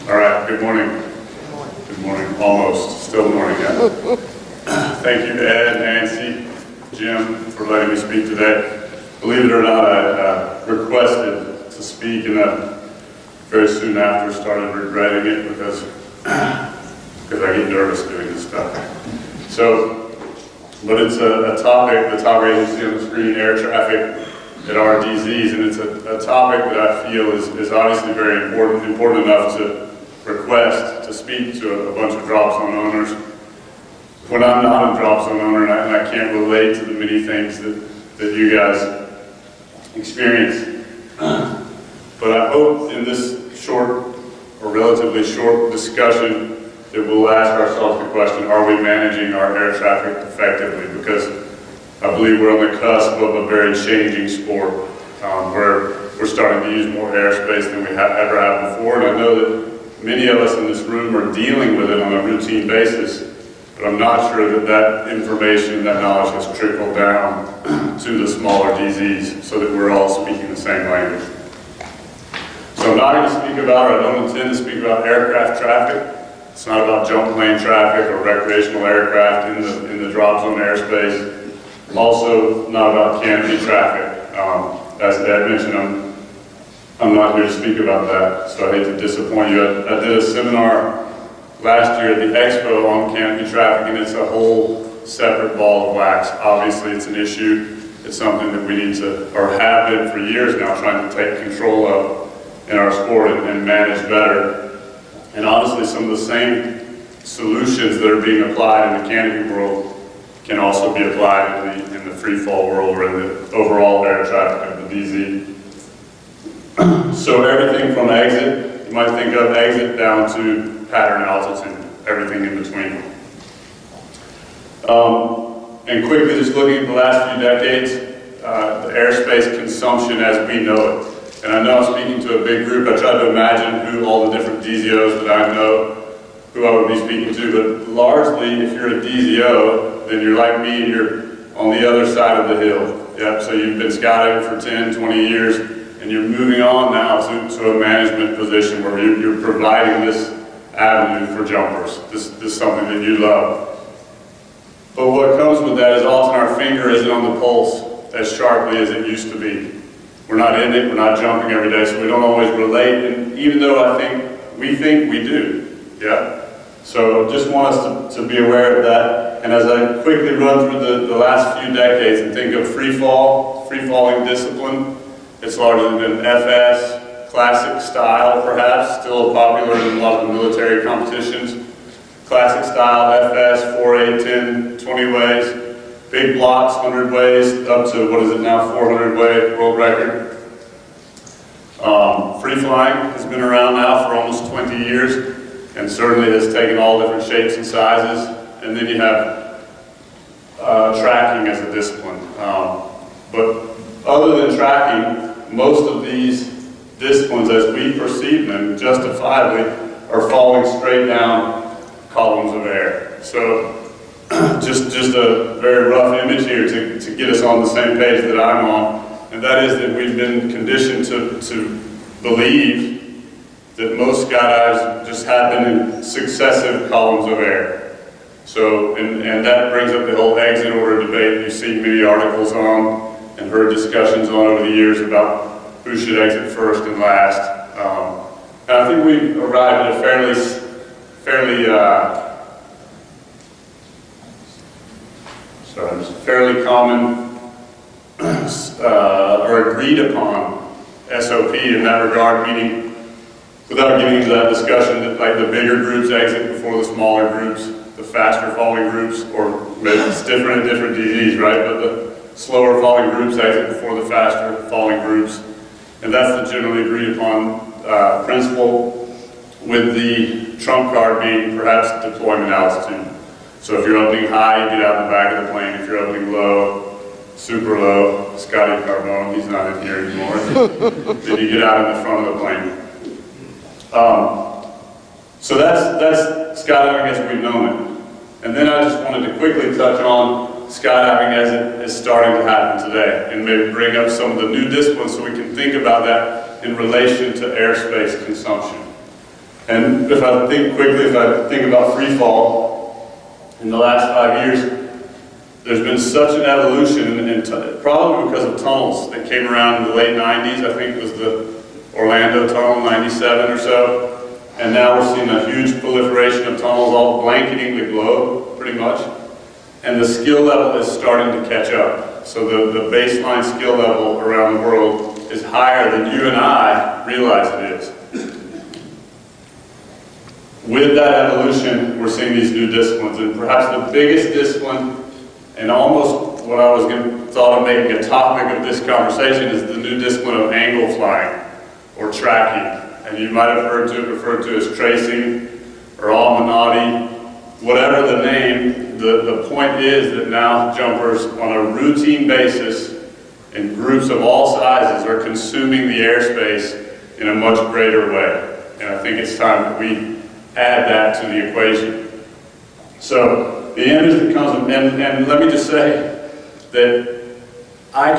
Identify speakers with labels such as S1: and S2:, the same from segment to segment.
S1: All right, good morning. Good morning, almost, still morning yet. Thank you to Ed, Nancy, Jim for letting me speak today. Believe it or not, I requested to speak and very soon after started regretting it because I get nervous doing this stuff. But it's a topic, the topic you see on the screen, air traffic at RDZs, and it's a topic that I feel is obviously very important enough to request to speak to a bunch of drop zone owners when I'm not a drop zone owner and I can't relate to the many things that you guys experience. But I hope in this short or relatively short discussion that we'll ask ourselves the question, are we managing our air traffic effectively? Because I believe we're on the cusp of a very changing sport where we're starting to use more airspace than we ever have before. And I know that many of us in this room are dealing with it on a routine basis, but I'm not sure that information, that knowledge has trickled down to the smaller DZs so that we're all speaking the same language. So I'm not going to speak about, or I don't intend to speak about aircraft traffic. It's not about jump plane traffic or recreational aircraft in the drop zone airspace. Also not about canopy traffic. As Ed mentioned, I'm not here to speak about that, so I hate to disappoint you. I did a seminar last year at the Expo on canopy traffic, and it's a whole separate ball of wax. Obviously, it's an issue. It's something that we need to, or have been for years now, trying to take control of in our sport and manage better. And honestly, some of the same solutions that are being applied in the canopy world can also be applied in the free fall world or in the overall air traffic of the DZ. So everything from exit, you might think of exit down to pattern altitude, everything in between. And quickly, just looking at the last few decades, the airspace consumption as we know it. And I know I'm speaking to a big group. I tried to imagine who all the different DZOs that I know, who I would be speaking to, but largely, if you're a DZO, then you're like me and you're on the other side of the hill. Yep, so you've been scouting for 10, 20 years, and you're moving on now to a management position where you're providing this avenue for jumpers. This is something that you love. But what comes with that is often our finger isn't on the pulse as sharply as it used to be. We're not in it, we're not jumping every day, so we don't always relate, and even though we think we do, yeah? So just want us to be aware of that. And as I quickly run through the last few decades and think of free-falling discipline, it's largely been FS, classic style perhaps, still popular in a lot of the military competitions. Classic style, FS, 4, 8, 10, 20 ways. Big blocks, 100 ways, up to, what is it now, 400 way world record. Free flying has been around now for almost 20 years. And certainly has taken all different shapes and sizes. And then you have tracking as a discipline. But other than tracking, most of these disciplines, as we perceive them, justifiably, are falling straight down columns of air. So just a very rough image here to get us on the same page that I'm on. And that is that we've been conditioned to believe that most skydives just happen in successive columns of air. So, and that brings up the whole exit order debate you've seen many articles on and heard discussions on over the years about who should exit first and last. And I think we've arrived at a fairly common or agreed upon SOP in that regard, meaning without getting into that discussion, that like the bigger groups exit before the smaller groups, the faster falling groups, or maybe it's different in different DZs, right? But the slower falling groups exit before the faster falling groups. And that's the generally agreed upon principle, with the trump card being perhaps deployment altitude. So if you're opening high, you get out in the back of the plane. If you're opening low, super low, Scotty Carbone, he's not in here anymore, then you get out in the front of the plane. So that's skydiving as we've known it. And then I just wanted to quickly touch on skydiving as it is starting to happen today, and maybe bring up some of the new disciplines so we can think about that in relation to airspace consumption. And if I think quickly, if I think about free fall, in the last 5 years, there's been such an evolution, and probably because of tunnels that came around in the late 90s. I think it was the Orlando tunnel, 97 or so. And now we're seeing a huge proliferation of tunnels all blanketing the globe, pretty much. And the skill level is starting to catch up. So the baseline skill level around the world is higher than you and I realize it is. With that evolution, we're seeing these new disciplines, and perhaps the biggest discipline, and almost what I was thought of making a topic of this conversation, is the new discipline of angle flying, or tracking. And you might have referred to as tracing, or Almanati, whatever the name. The point is that now jumpers, on a routine basis, in groups of all sizes, are consuming the airspace in a much greater way. And I think it's time that we add that to the equation. So the image that comes, and let me just say that I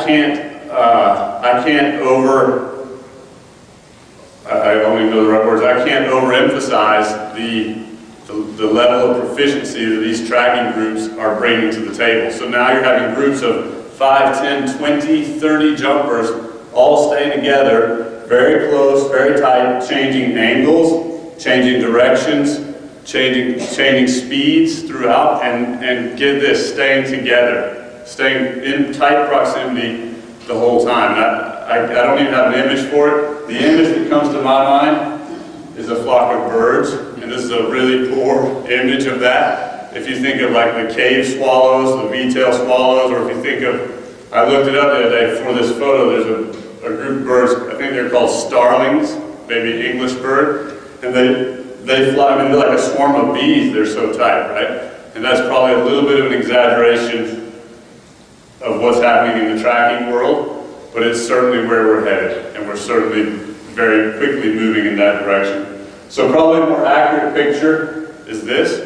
S1: don't even know the right words, I can't overemphasize the level of proficiency that these tracking groups are bringing to the table. So now you're having groups of 5, 10, 20, 30 jumpers all staying together, very close, very tight, changing angles, changing directions, changing speeds throughout, and get this, staying together, staying in tight proximity the whole time. I don't even have an image for it. The image that comes to my mind is a flock of birds, and this is a really poor image of that. If you think of like the cave swallows, the V-tail swallows, or if you think of, I looked it up the other day for this photo, there's a group of birds, I think they're called starlings, maybe English bird, and they fly, I mean, they're like a swarm of bees, they're so tight, right? And that's probably a little bit of an exaggeration of what's happening in the tracking world, but it's certainly where we're headed, and we're certainly very quickly moving in that direction. So probably a more accurate picture is this,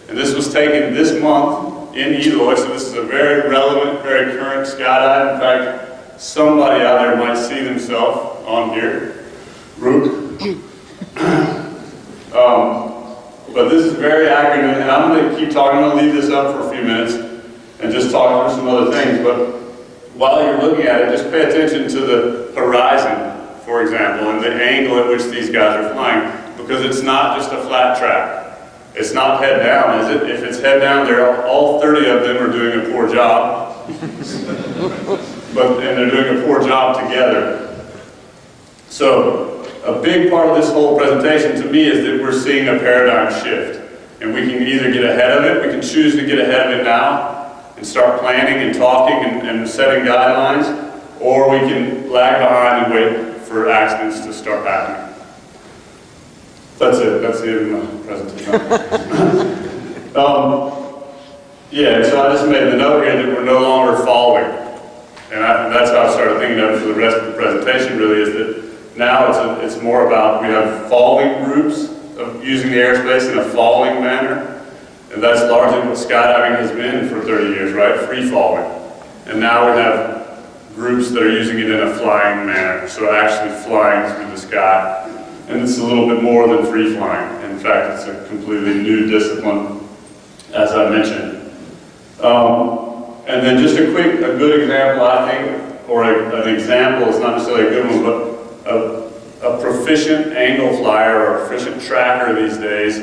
S1: and this was taken this month in Eloy, so this is a very relevant, very current skydive. In fact, somebody out there might see themselves on here. Rook. But this is very accurate, and I'm going to keep talking. I'm going to leave this up for a few minutes and just talk through some other things. But while you're looking at it, just pay attention to the horizon, for example, and the angle at which these guys are flying, because it's not just a flat track. It's not head down, is it? If it's head down, all 30 of them are doing a poor job. And they're doing a poor job together. So a big part of this whole presentation to me is that we're seeing a paradigm shift. And we can either get ahead of it, we can choose to get ahead of it now and start planning and talking and setting guidelines, or we can lag behind and wait for accidents to start happening. That's it. That's the end of my presentation. Yeah, so I just made the note here that we're no longer following. And that's how I started thinking of it for the rest of the presentation, really, is that now it's more about, we have falling groups of using the airspace in a falling manner. And that's largely what skydiving has been for 30 years, right? Free falling. And now we have groups that are using it in a flying manner, so actually flying through the sky. And it's a little bit more than free flying. In fact, it's a completely new discipline, as I mentioned. And then just a good example, I think, or an example, it's not necessarily a good one, but a proficient angle flyer or a proficient tracker these days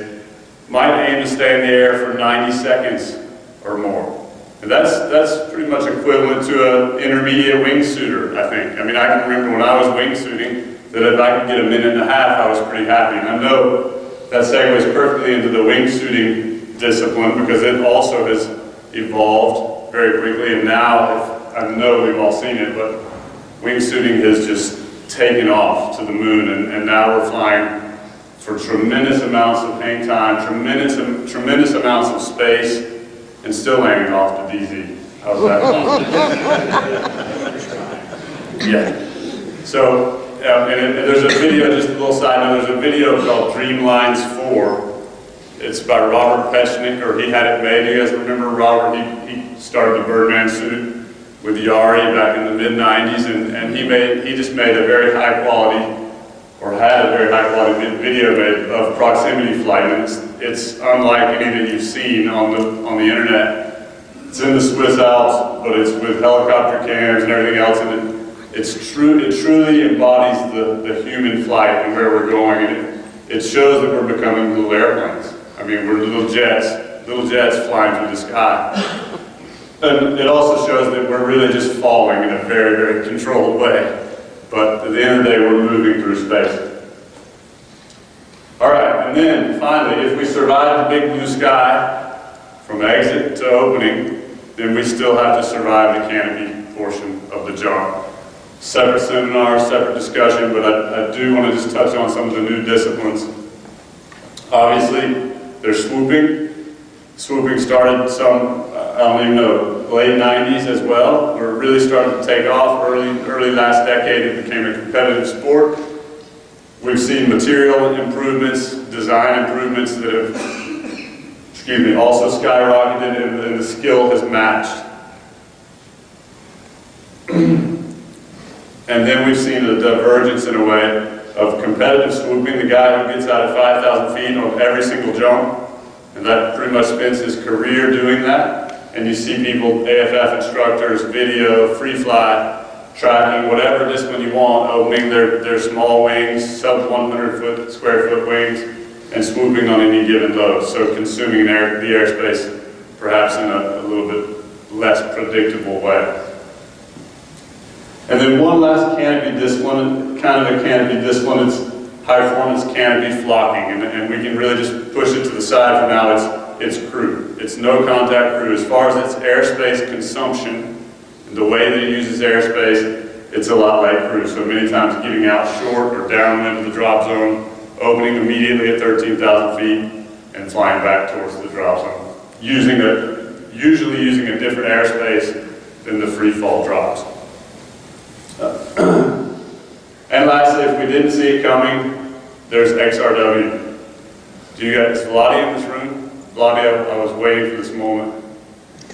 S1: might aim to stay in the air for 90 seconds or more. And that's pretty much equivalent to an intermediate wingsuiter, I think. I mean, I can remember when I was wingsuiting that if I could get a minute and a half, I was pretty happy. And I know that segues perfectly into the wingsuiting discipline because it also has evolved very quickly. And now, I know we've all seen it, but wingsuiting has just taken off to the moon, and now we're flying for tremendous amounts of hang time, tremendous amounts of space, and still hanging off to DZ. How's that? Yeah. So, and there's a video, just a little side note, there's a video called Dreamlines 4. It's by Robert Pechnik, or he had it made. You guys remember Robert? He started the Birdman suit with Yari back in the mid-90s, and he just made a very high-quality or had a very high quality video made of proximity flight, and it's unlike any that you've seen on the internet. It's in the Swiss Alps, but it's with helicopter cams and everything else, and it truly embodies the human flight and where we're going, and it shows that we're becoming little airplanes. I mean, we're little jets flying through the sky. And it also shows that we're really just falling in a very, very controlled way. But at the end of the day, we're moving through space. All right, and then finally, if we survive the big blue sky from exit to opening, then we still have to survive the canopy portion of the jump. Separate seminar, separate discussion, but I do want to just touch on some of the new disciplines. Obviously, there's swooping. Swooping started I don't even know, late 90s as well, where it really started to take off. Early last decade, it became a competitive sport. We've seen material improvements, design improvements that have, also skyrocketed, and the skill has matched. And then we've seen a divergence in a way of competitive swooping, the guy who gets out at 5,000 feet on every single jump, and that pretty much spends his career doing that. And you see people, AFF instructors, video, free fly, tracking, whatever discipline you want, opening their small wings, sub 100 square foot wings, and swooping on any given load. So consuming the airspace perhaps in a little bit less predictable way. And then one last canopy discipline, kind of a canopy discipline, it's high performance canopy flocking. And we can really just push it to the side for now. It's crew. It's no contact crew. As far as its airspace consumption, the way that it uses airspace, it's a lot like crew. So many times getting out short or downwind of the drop zone, opening immediately at 13,000 feet, and flying back towards the drop zone. Usually using a different airspace than the free fall drops. And lastly, if we didn't see it coming, there's XRW. Do you guys, is Vladi in this room? Vladi, I was waiting for this moment.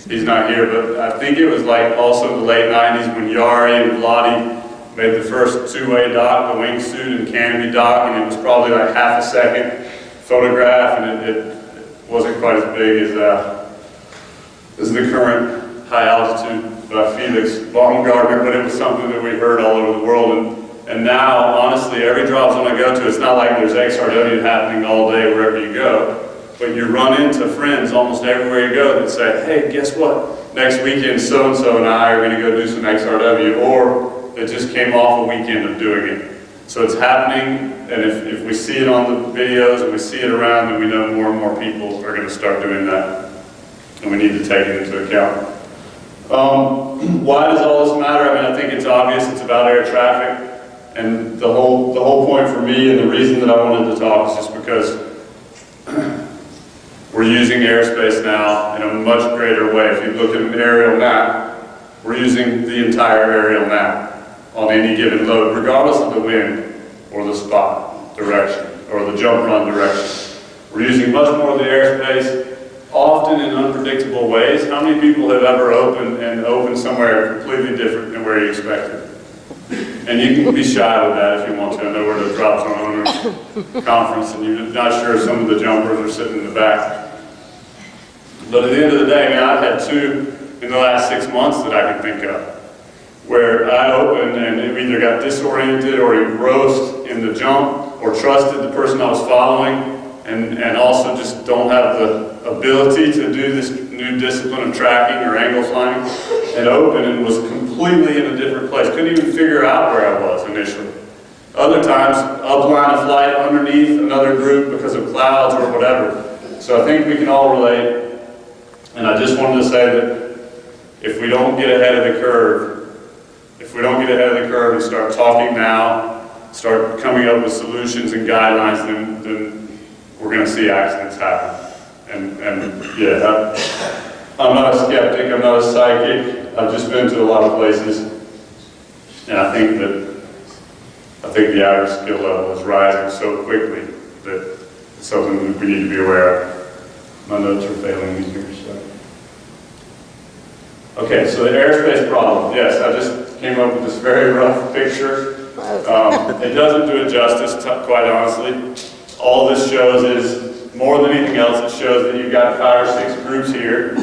S1: He's not here, but I think it was like also in the late 90s when Yari and Vladi made the first two-way dock, the wingsuit and canopy dock, and it was probably like half a second photograph, and it wasn't quite as big as the current high altitude by Felix Baumgartner, but it was something that we heard all over the world. And now, honestly, every drop zone I go to, it's not like there's XRW happening all day wherever you go. But you run into friends almost everywhere you go that say, hey, guess what? Next weekend, so-and-so and I are going to go do some XRW, or they just came off a weekend of doing it. So it's happening, and if we see it on the videos and we see it around, then we know more and more people are going to start doing that. And we need to take it into account. Why does all this matter? I mean, I think it's obvious. It's about air traffic. And the whole point for me, and the reason that I wanted to talk, is just because we're using airspace now in a much greater way. If you look at an aerial map, we're using the entire aerial map on any given load, regardless of the wind or the spot direction or the jump run direction. We're using much more of the airspace, often in unpredictable ways. How many people have ever opened somewhere completely different than where you expected? And you can be shy with that if you want to. I know we're at a drop zone owners conference, and you're not sure some of the jumpers are sitting in the back. But at the end of the day, I mean, I've had two in the last 6 months that I can think of, where I opened and it either got disoriented or engrossed in the jump, or trusted the person I was following, and also just don't have the ability to do this new discipline of tracking or angle flying, and opened and was completely in a different place. Couldn't even figure out where I was initially. Other times, upline a flight underneath another group because of clouds or whatever. So I think we can all relate. And I just wanted to say that if we don't get ahead of the curve, and start talking now, start coming up with solutions and guidelines, then we're going to see accidents happen. And yeah, I'm not a skeptic, I'm not a psychic. I've just been to a lot of places, and I think the average skill level is rising so quickly that it's something that we need to be aware of. My notes are failing me here, so. Okay, so the airspace problem. Yes, I just came up with this very rough picture It doesn't do it justice, quite honestly. All this shows is, more than anything else, it shows that you've got 5 or 6 groups here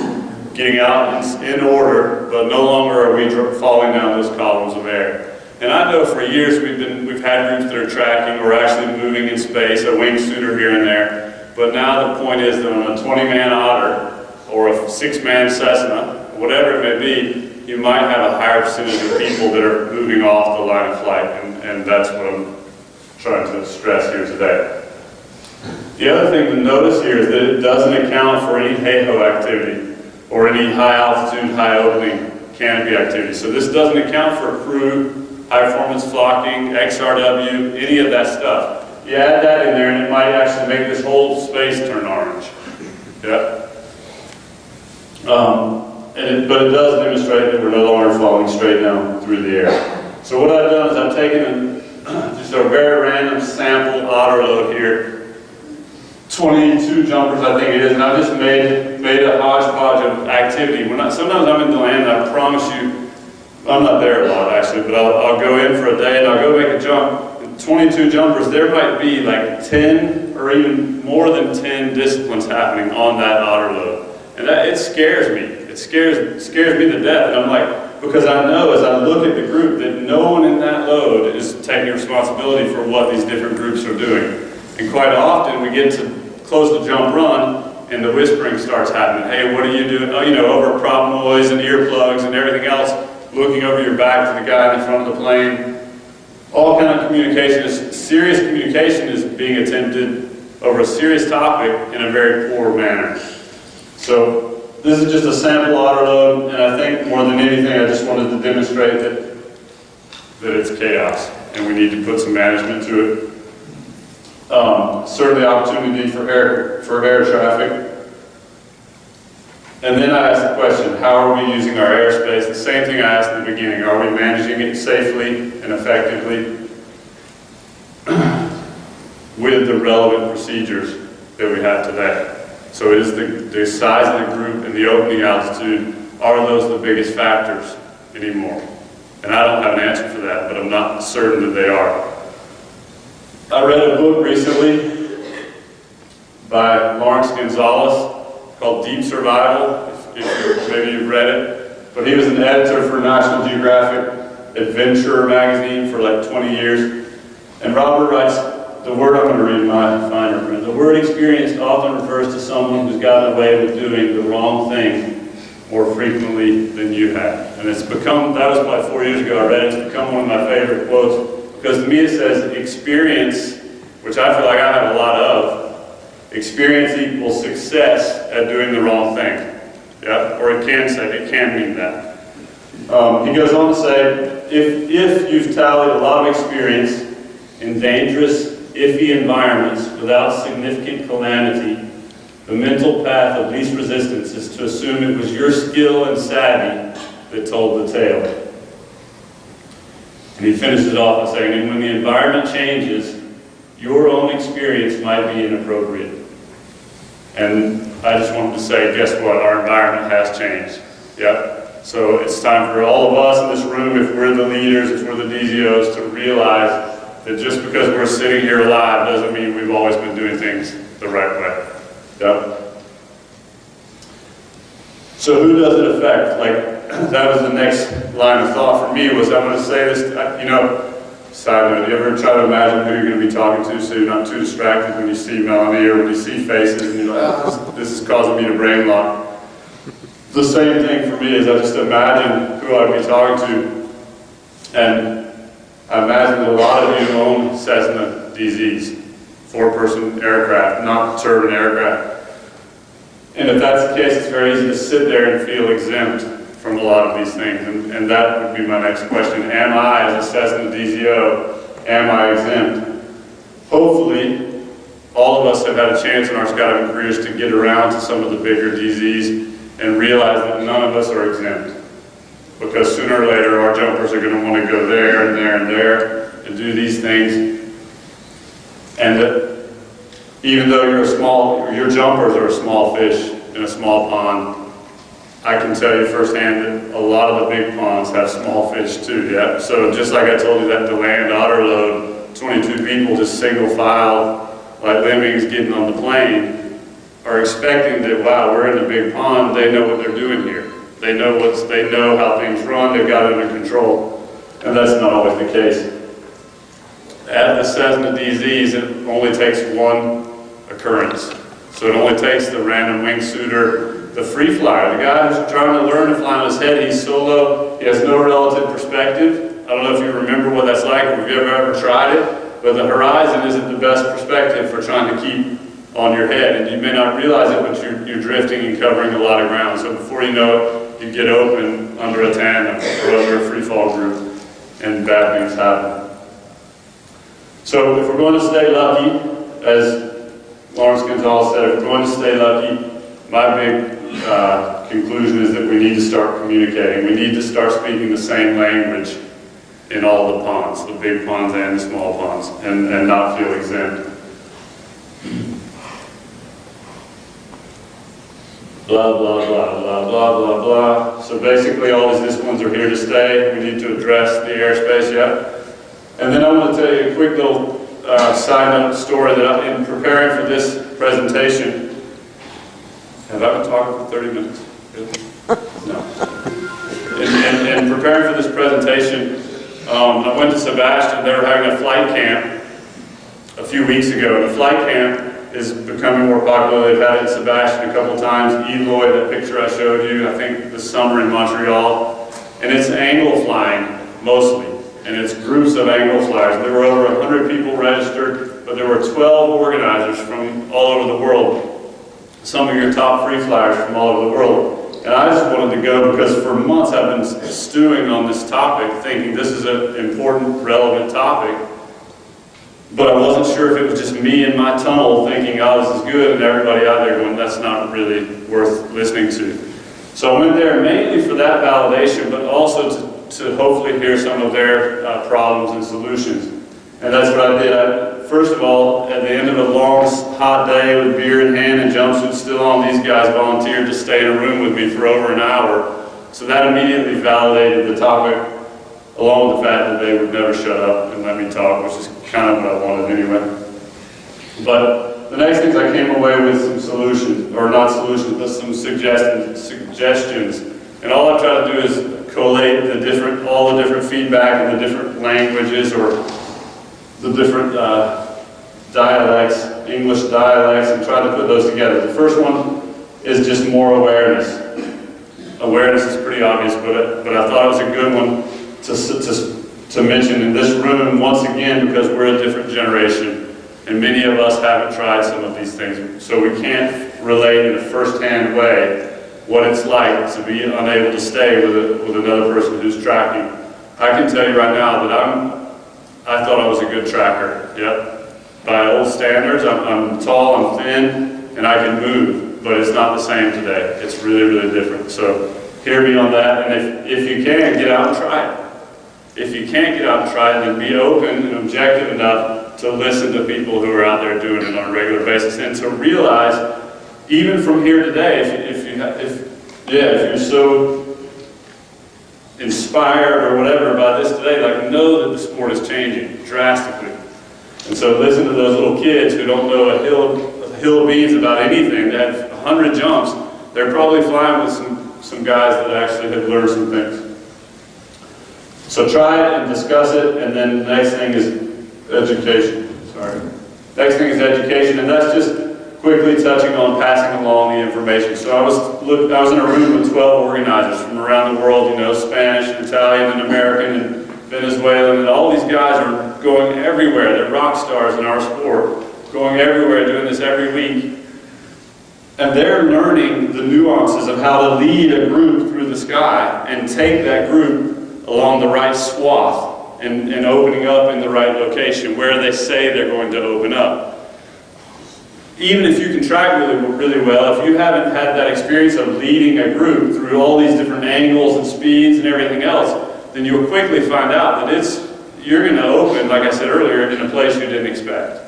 S1: getting out in order, but no longer are we falling down those columns of air. And I know for years we've had groups that are tracking or actually moving in space, a wingsuiter here and there. But now the point is that on a 20-man Otter or a 6-man Cessna, whatever it may be, you might have a higher percentage of people that are moving off the line of flight, and that's what I'm trying to stress here today. The other thing to notice here is that it doesn't account for any HAHO activity or any high altitude, high opening canopy activity. So this doesn't account for crew, high performance flocking, XRW, any of that stuff. You add that in there and it might actually make this whole space turn orange. Yeah. But it does demonstrate that we're no longer falling straight down through the air. So what I've done is I've taken just a very random sample Otter load here, 22 jumpers I think it is, and I've just made a hodgepodge of activity. Sometimes I'm in DeLand and I promise you, I'm not there a lot actually, but I'll go in for a day and I'll go make a jump. And 22 jumpers, there might be like 10 or even more than 10 disciplines happening on that Otter load. And it scares me. It scares me to death. And I'm like, because I know as I look at the group that no one in that load is taking responsibility for what these different groups are doing. And quite often we get to close the jump run and the whispering starts happening. Hey, what are you doing? Oh, over prop noise and earplugs and everything else, looking over your back to the guy in the front of the plane. All kind of communication, serious communication is being attempted over a serious topic in a very poor manner. So this is just a sample Otter load, and I think more than anything I just wanted to demonstrate that it's chaos and we need to put some management to it. Certainly opportunity for air traffic. And then I asked the question, how are we using our airspace? The same thing I asked at the beginning, are we managing it safely and effectively with the relevant procedures that we have today? So is the size of the group and the opening altitude, are those the biggest factors anymore? And I don't have an answer for that, but I'm not certain that they are. I read a book recently by Lawrence Gonzalez called Deep Survival, if maybe you've read it. But he was an editor for National Geographic Adventurer magazine for like 20 years. And Robert writes, the word, I'm going to read my finer print. The word experienced often refers to someone who's gotten away with doing the wrong thing more frequently than you have. And it's become, that was about 4 years ago I read it, it's become one of my favorite quotes. Because to me it says experience, which I feel like I have a lot of, experience equals success at doing the wrong thing. Yeah? Or it can mean that. He goes on to say, if you've tallied a lot of experience in dangerous, iffy environments without significant calamity, the mental path of least resistance is to assume it was your skill and savvy that told the tale. And he finishes off by saying, and when the environment changes, your own experience might be inappropriate. And I just wanted to say, guess what? Our environment has changed. Yep. So it's time for all of us in this room, if we're the leaders, if we're the DZOs, to realize that just because we're sitting here alive doesn't mean we've always been doing things the right way. Yep. So who does it affect? Like, that was the next line of thought for me, was I'm going to say this, side note, you ever try to imagine who you're going to be talking to so you're not too distracted when you see Melanie or when you see faces and you're like, this is causing me to brain lock. The same thing for me is I just imagine who I'd be talking to, and I imagine that a lot of you own Cessna DZs, 4-person aircraft, not turbine aircraft. And if that's the case, it's very easy to sit there and feel exempt from a lot of these things. And that would be my next question. Am I, as a Cessna DZO, am I exempt? Hopefully, all of us have had a chance in our skydiving careers to get around to some of the bigger DZs and realize that none of us are exempt. Because sooner or later, our jumpers are going to want to go there and there and there and do these things. And that even though your jumpers are a small fish in a small pond, I can tell you firsthand that a lot of the big ponds have small fish too, yeah? So just like I told you that DeLand otter load, 22 people just single file, like lemmings getting on the plane, are expecting that, wow, we're in a big pond, they know what they're doing here. They know how things run, they've got it under control. And that's not always the case. At the Cessna DZs, it only takes one occurrence. So it only takes the random wingsuiter, the free flyer, the guy who's trying to learn to fly on his head. He's solo, he has no relative perspective. I don't know if you remember what that's like, or if you've ever tried it, but the horizon isn't the best perspective for trying to keep on your head. And you may not realize it, but you're drifting and covering a lot of ground. So before you know it, you get open under a tandem or under a free fall group, and bad things happen. So if we're going to stay lucky, as Lawrence Gonzalez said, if we're going to stay lucky, my big conclusion is that we need to start communicating. We need to start speaking the same language in all the ponds, the big ponds and the small ponds, and not feel exempt. Blah, blah, blah, blah, blah, blah, blah. So basically all these disciplines are here to stay. We need to address the airspace, yeah? And then I want to tell you a quick little side note story that in preparing for this presentation, have I been talking for 30 minutes? Really? No. In preparing for this presentation, I went to Sebastian. They were having a flight camp a few weeks ago. And the flight camp is becoming more popular. They've had it in Sebastian a couple of times. Eloy, that picture I showed you, I think this summer in Montreal. And it's angle flying, mostly. And it's groups of angle flyers. There were over 100 people registered, but there were 12 organizers from all over the world. Some of your top free flyers from all over the world. And I just wanted to go because for months I've been stewing on this topic, thinking this is an important, relevant topic. But I wasn't sure if it was just me in my tunnel thinking, oh, this is good, and everybody out there going, that's not really worth listening to. So I went there mainly for that validation, but also to hopefully hear some of their problems and solutions. And that's what I did. First of all, at the end of a long, hot day with beer in hand and jumpsuits still on, these guys volunteered to stay in a room with me for over an hour. So that immediately validated the topic, along with the fact that they would never shut up and let me talk, which is kind of what I wanted anyway. But the next thing is I came away with some solutions, or not solutions, but some suggestions. And all I try to do is collate all the different feedback and the different languages or the different dialects, English dialects, and try to put those together. The first one is just more awareness. Awareness is pretty obvious, but I thought it was a good one to mention in this room once again, because we're a different generation, and many of us haven't tried some of these things, so we can't relate in a first-hand way what it's like to be unable to stay with another person who's tracking. I can tell you right now that I thought I was a good tracker. Yep. By old standards, I'm tall, I'm thin, and I can move, but it's not the same today. It's really, really different. So hear me on that, and if you can, get out and try it. If you can't get out and try it, then be open and objective enough to listen to people who are out there doing it on a regular basis, and to realize, even from here today, if you're so inspired or whatever by this today, like, know that the sport is changing drastically. And so listen to those little kids who don't know a hill of beans about anything. They have 100 jumps. They're probably flying with some guys that actually have learned some things. So try it and discuss it, and then the next thing is education. Next thing is education, and that's just quickly touching on passing along the information. So I was in a room with 12 organizers from around the world, Spanish, Italian, and American, and Venezuelan, and all these guys are going everywhere. They're rock stars in our sport, going everywhere, doing this every week. And they're learning the nuances of how to lead a group through the sky and take that group along the right swath and opening up in the right location where they say they're going to open up. Even if you can track really well, if you haven't had that experience of leading a group through all these different angles and speeds and everything else, then you'll quickly find out that you're going to open, like I said earlier, in a place you didn't expect.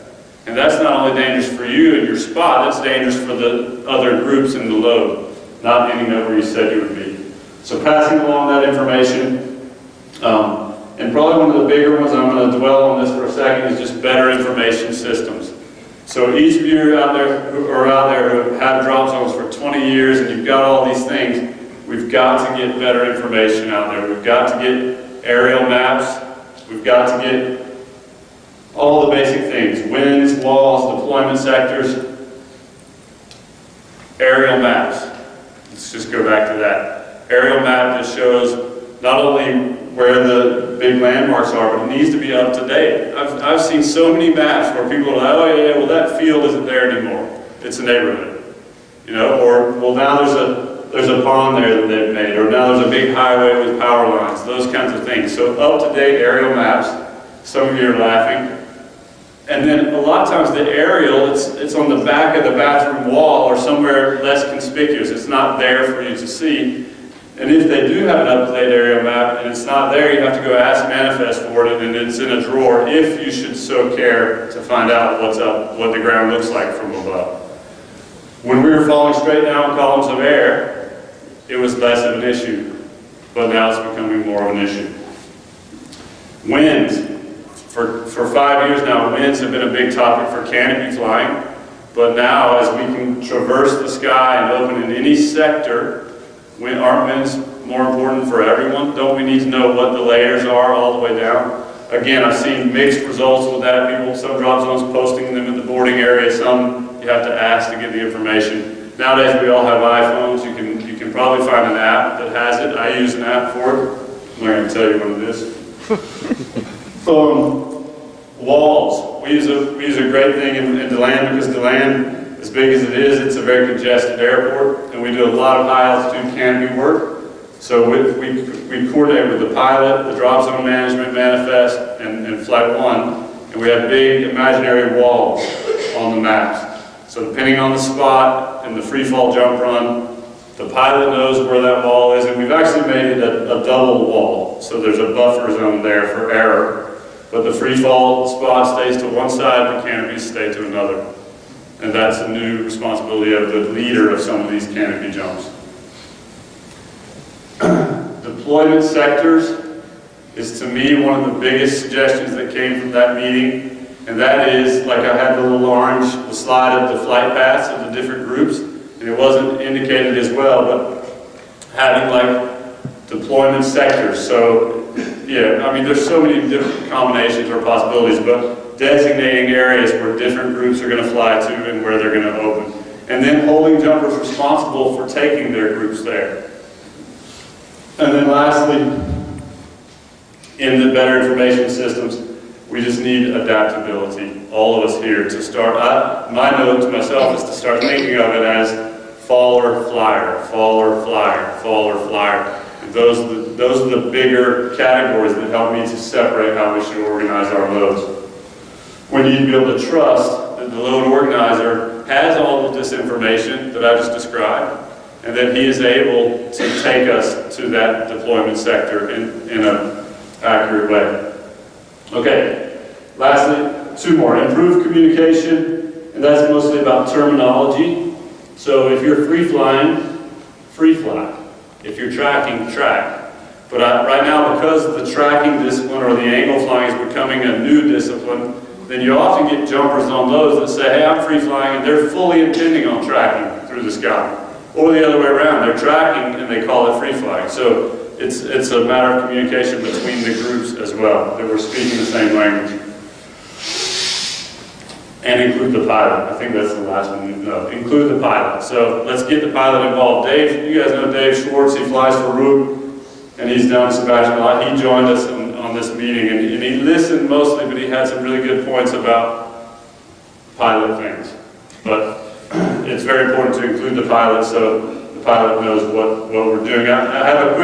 S1: And that's not only dangerous for you and your spot, it's dangerous for the other groups in the load. not ending up where you said you would be. So passing along that information, and probably one of the bigger ones, and I'm going to dwell on this for a second, is just better information systems. So each of you out there who have had drop zones for 20 years and you've got all these things, we've got to get better information out there. We've got to get aerial maps. We've got to get all the basic things: winds, walls, deployment sectors, aerial maps. Let's just go back to that. Aerial map just shows not only where the big landmarks are, but it needs to be up to date. I've seen so many maps where people are like, oh yeah, well that field isn't there anymore. It's a neighborhood, you know, or well now there's a pond there that they've made, or now there's a big highway with power lines, those kinds of things. So up-to-date aerial maps. Some of you are laughing. And then a lot of times the aerial, it's on the back of the bathroom wall or somewhere less conspicuous. It's not there for you to see. And if they do have an up-to-date aerial map and it's not there, you have to go ask Manifest for it, and it's in a drawer if you should so care to find out what's up, what the ground looks like from above. When we were falling straight down columns of air, it was less of an issue, but now it's becoming more of an issue. Winds. For 5 years now, winds have been a big topic for canopy flying, but now as we can traverse the sky and open in any sector, aren't winds more important for everyone? Don't we need to know what the layers are all the way down? Again, I've seen mixed results with that. People, some drop zones posting them in the boarding area, some you have to ask to get the information. Nowadays we all have iPhones. You can probably find an app that has it. I use an app for it. I'm not going to tell you what it is. Walls. We use a great thing in DeLand, because DeLand, as big as it is, it's a very congested airport, and we do a lot of high altitude canopy work. So we coordinate with the pilot, the drop zone management, Manifest, and Flight 1, and we have big imaginary walls on the maps. So depending on the spot and the free fall jump run, the pilot knows where that wall is, and we've actually made it a double wall. So there's a buffer zone there for error. But the free fall spot stays to one side, the canopies stay to another. And that's a new responsibility of the leader of some of these canopy jumps. Deployment sectors is, to me, one of the biggest suggestions that came from that meeting. And that is, like I had the little orange, the slide of the flight paths of the different groups, and it wasn't indicated as well, but having like deployment sectors. So yeah, I mean, there's so many different combinations or possibilities, but designating areas where different groups are going to fly to and where they're going to open. And then holding jumpers responsible for taking their groups there. And then lastly, in the better information systems, we just need adaptability. All of us here to start, my note to myself is to start thinking of it as faller flyer, faller flyer, faller flyer. Those are the bigger categories that help me to separate how we should organize our loads. We need to be able to trust that the load organizer has all of this information that I just described, and that he is able to take us to that deployment sector in an accurate way. Okay, lastly, two more. Improved communication, and that's mostly about terminology. So if you're free flying, free fly. If you're tracking, track. But right now, because the tracking discipline or the angle flying is becoming a new discipline, then you often get jumpers on those that say, hey, I'm free flying, and they're fully intending on tracking through the sky. Or the other way around, they're tracking and they call it free flying. So it's a matter of communication between the groups as well, that we're speaking the same language. And include the pilot. I think that's the last one. No, include the pilot. So let's get the pilot involved. Dave, you guys know Dave Schwartz. He flies for Root, and he's down in Sebastian a lot. He joined us on this meeting, and he listened mostly, but he had some really good points about pilot things. But it's very important to include the pilot so the pilot knows what we're doing. I have a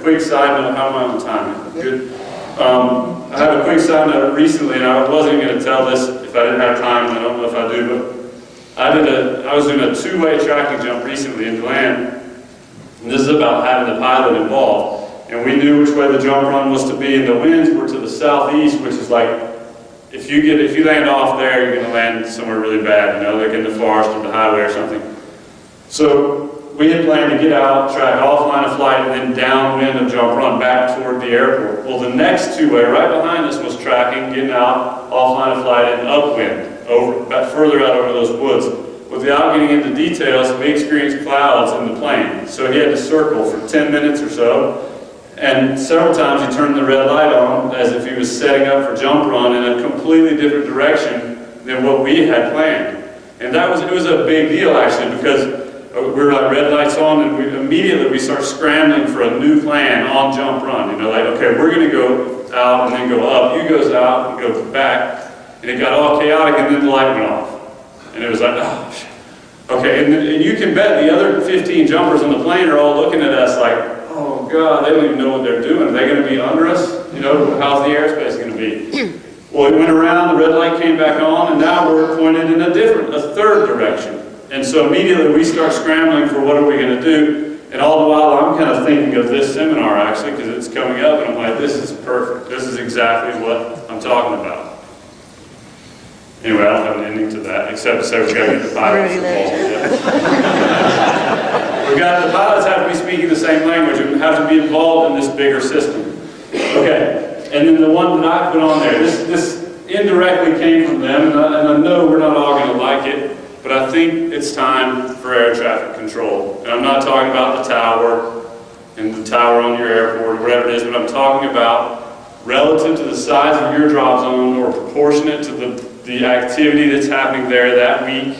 S1: quick side note. How am I on time? Good. I have a quick side note recently, and I wasn't going to tell this if I didn't have time, and I don't know if I do, but I was doing a two-way tracking jump recently in DeLand, and this is about having the pilot involved. And we knew which way the jump run was to be, and the winds were to the southeast, which is like, if you land off there, you're going to land somewhere really bad, you know, like in the forest or the highway or something. So
S2: we had planned to get out, track offline of flight, and then downwind of jump run back toward the airport. Well, the next two-way right behind us was tracking, getting out, offline of flight, and upwind, further out over those woods. Without getting into details, we experienced clouds in the plane. So he had to circle for 10 minutes or so, and several times he turned the red light on as if he was setting up for jump run in a completely different direction than what we had planned. And it was a big deal actually, because we were like red lights on, and we start scrambling for a new plan on jump run. You know, like, okay, we're gonna go out and then go up. You goes out and goes back, and it got all chaotic, and then the light went off. And it was like, oh, shit. Okay, and you can bet the other 15 jumpers on the plane are all looking at us like, oh God, they don't even know what they're doing. Are they gonna be under us? You know, how's the airspace gonna be? Well, we went around, the red light came back on, and now we're pointed in a third direction. And so immediately we start scrambling for what are we going to do. And all the while I'm kind of thinking of this seminar actually, because it's coming up, and I'm like, this is perfect. This is exactly what I'm talking about. Anyway, I don't have an ending to that, except to say we've got to get the pilots involved. The pilots have to be speaking the same language and have to be involved in this bigger system. Okay. And then the one that I put on there, this indirectly came from them, and I know we're not all going to like it, but I think it's time for air traffic control. And I'm not talking about the tower and the tower on your airport or whatever it is, but I'm talking about relative to the size of your drop zone or proportionate to the activity that's happening there that week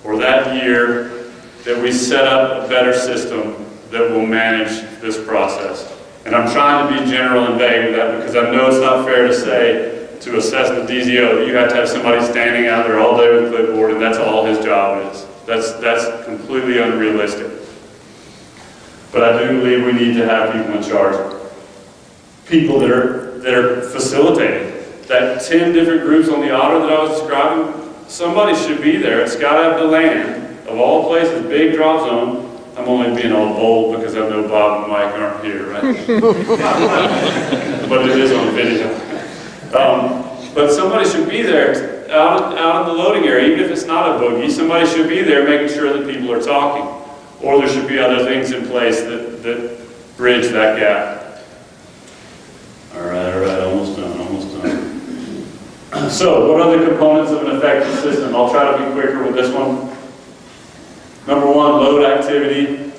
S2: or that year, that we set up a better system that will manage this process. And I'm trying to be general and vague with that because I know it's not fair to say to assess the DZO that you have to have somebody standing out there all day with a clipboard and that's all his job is. That's completely unrealistic. But I do believe we need to have people in charge. People that are facilitating. That 10 different groups on the otter that I was describing, somebody should be there. It's got to have the land, of all places, big drop zone. I'm only being all bold because I know Bob and Mike aren't here, right? But it is on video. But somebody should be there out in the loading area, even if it's not a boogie, somebody should be there making sure that people are talking. Or there should be other things in place that bridge that gap. All right, almost done. So, what are the components of an effective system? I'll try to be quicker with this one. Number one, load activity.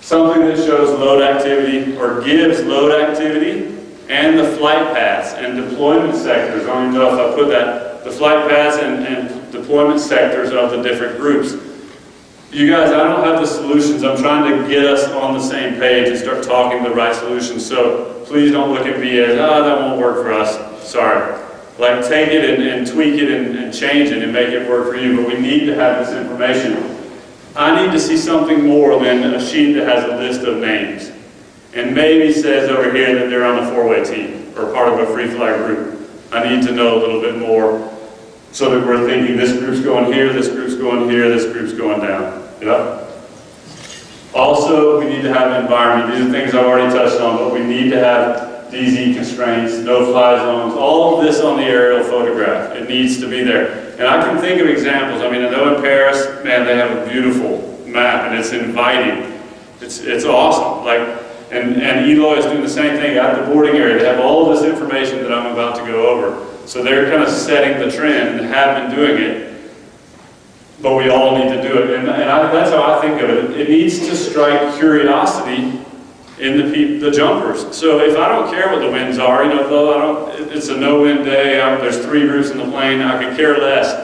S2: Something that shows load activity or gives load activity and the flight paths and deployment sectors. I don't even know if I put that. The flight paths and deployment sectors of the different groups. You guys, I don't have the solutions. I'm trying to get us on the same page and start talking the right solutions. So please don't look at me as, that won't work for us. Sorry. Like, take it and tweak it and change it and make it work for you. But we need to have this information. I need to see something more than a sheet that has a list of names and maybe says over here that they're on a four-way team or part of a free fly group. I need to know a little bit more so that we're thinking this group's going here, this group's going here, this group's going down. Yeah? Also, we need to have environment. These are things I've already touched on, but we need to have DZ constraints, no-fly zones, all of this on the aerial photograph. It needs to be there. And I can think of examples. I mean, I know in Paris, man, they have a beautiful map, and it's inviting. It's awesome. Like, and Eloy is doing the same thing at the boarding area. They have all of this information that I'm about to go over. So they're kind of setting the trend and have been doing it. But we all need to do it. And that's how I think of it. It needs to strike curiosity in the jumpers. So if I don't care what the winds are, though it's a no-wind day, there's 3 groups in the plane, I could care less.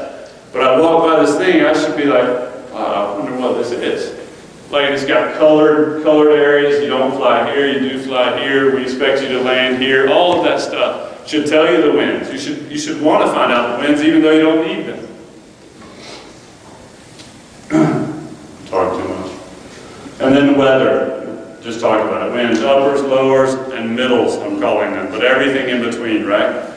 S2: But I walk by this thing, I should be like, I wonder what this is. Like, it's got colored areas. You don't fly here, you do fly here. We expect you to land here. All of that stuff should tell you the winds. You should want to find out the winds, even though you don't need them. Talk too much. And then weather. Just talk about it. Winds, uppers, lowers, and middles, I'm calling them. But everything in between, right?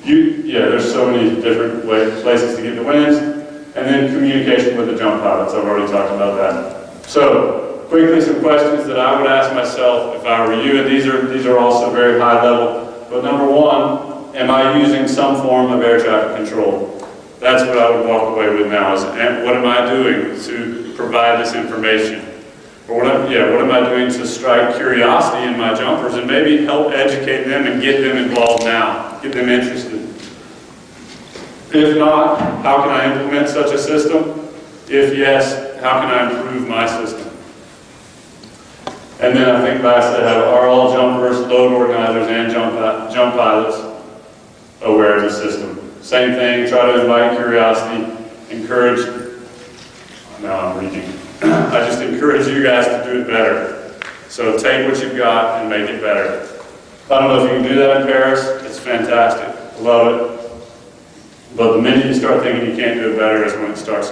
S2: There's so many different places to get the winds. And then communication with the jump pilots. I've already talked about that. So, quickly, some questions that I would ask myself if I were you. And these are also very high level. But number one, am I using some form of air traffic control? That's what I would walk away with now. Is what am I doing to provide this information? Or what am I doing to strike curiosity in my jumpers and maybe help educate them and get them involved now, get them interested? If not, how can I implement such a system? If yes, how can I improve my system? And then I think last I have, are all jumpers, load organizers, and jump pilots aware of the system? Same thing, try to invite curiosity, encourage, now I'm reading. I just encourage you guys to do it better. So take what you've got and make it better. I don't know if you can do that in Paris, it's fantastic, I love it. But the minute you start thinking you can't do it better is when it starts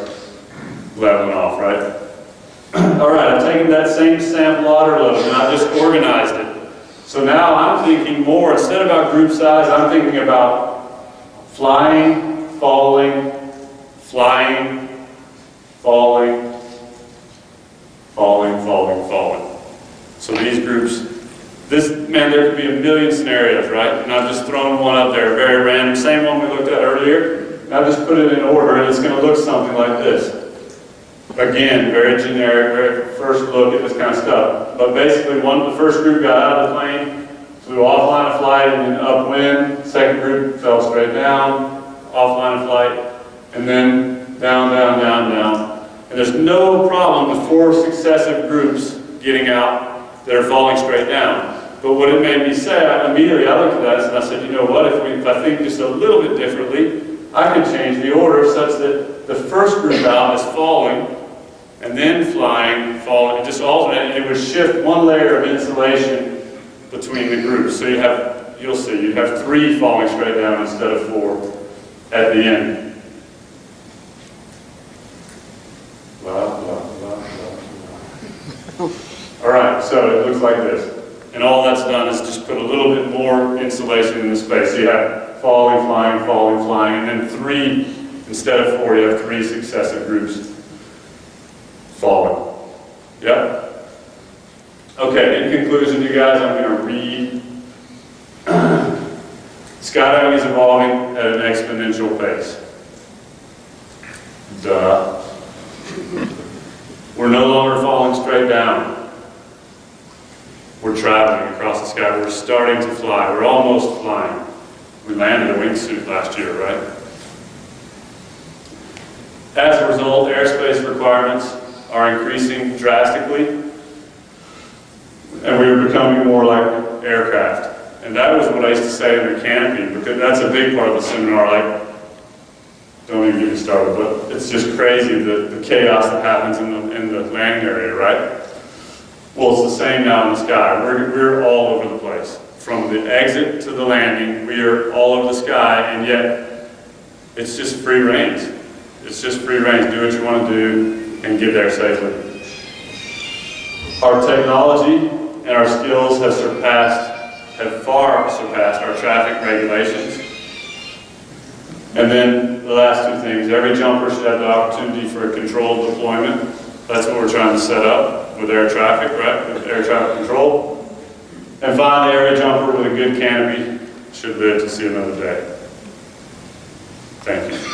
S2: leveling off, right? All right, I've taken that same sample otter load and I just organized it. So now I'm thinking more, instead about group size, I'm thinking about flying, falling, flying, falling, falling, falling, falling. So these groups, there could be a million scenarios, right? And I've just thrown one up there, very random, same one we looked at earlier. And I've just put it in order and it's going to look something like this. Again, very generic, very first look at this kind of stuff. But basically, the first group got out of the plane, flew off line of flight and then upwind. Second group fell straight down, off line of flight, and then down, down, down, down. And there's no problem with 4 successive groups getting out that are falling straight down. But what it made me say, immediately I looked at that and I said, you know what, if I think just a little bit differently, I could change the order such that the first group out is falling, and then flying, falling, just alternate, and it would shift one layer of insulation between the groups. So you'll see, you'd have 3 falling straight down instead of 4 at the end. Blah, blah, blah, blah, blah. All right, so it looks like this. And all that's done is just put a little bit more insulation in the space. So you have falling, flying, and then 3, instead of 4, you have 3 successive groups falling. Yep. Okay, in conclusion, you guys, I'm going to read. Skydiving is evolving at an exponential pace. Duh. We're no longer falling straight down. We're traveling across the sky. We're starting to fly. We're almost flying. We landed a wingsuit last year, right? As a result, airspace requirements are increasing drastically, and we're becoming more like aircraft. And that was what I used to say in the canopy, because that's a big part of the seminar. Like, don't even get me started, but it's just crazy the chaos that happens in the landing area, right? Well, it's the same now in the sky. We're all over the place. From the exit to the landing, we are all over the sky, and yet it's just free range. It's just free range. Do what you want to do and get there safely. Our technology and our skills have far surpassed our traffic regulations. And then the last 2 things, every jumper should have the opportunity for a controlled deployment. That's what we're trying to set up with air traffic, right? With air traffic control. And finally, every jumper with a good canopy should live to see another day. Thank you.